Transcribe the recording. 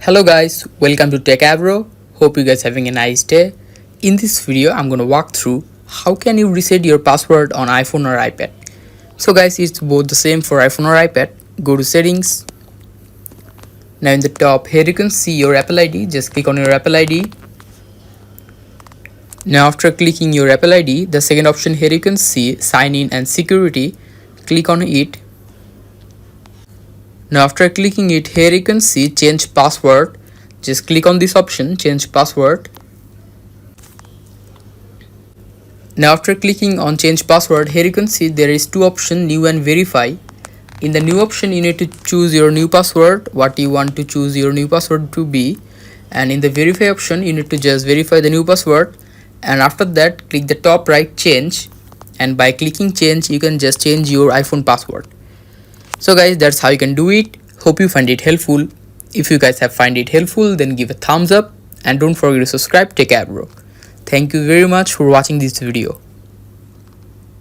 Hello guys, welcome to Techavro. Hope you guys having a nice day. In this video, I'm gonna walk through how can you reset your password on iPhone or iPad. So guys, it's both the same for iPhone or iPad. Go to settings. Now in the top here you can see your Apple ID. Just click on your Apple ID. Now after clicking your Apple ID, the second option here you can see sign in and security. Click on it. Now after clicking it, here you can see change password. Just click on this option, change password. Now after clicking on change password, here you can see there is two options, new and verify. In the new option you need to choose your new password, what you want to choose your new password to be, and in the verify option you need to just verify the new password, and after that click the top right change, and by clicking change you can just change your iPhone password. So guys, that's how you can do it. Hope you find it helpful. If you guys have find it helpful, then give a thumbs up and don't forget to subscribe to Techavro. Thank you very much for watching this video.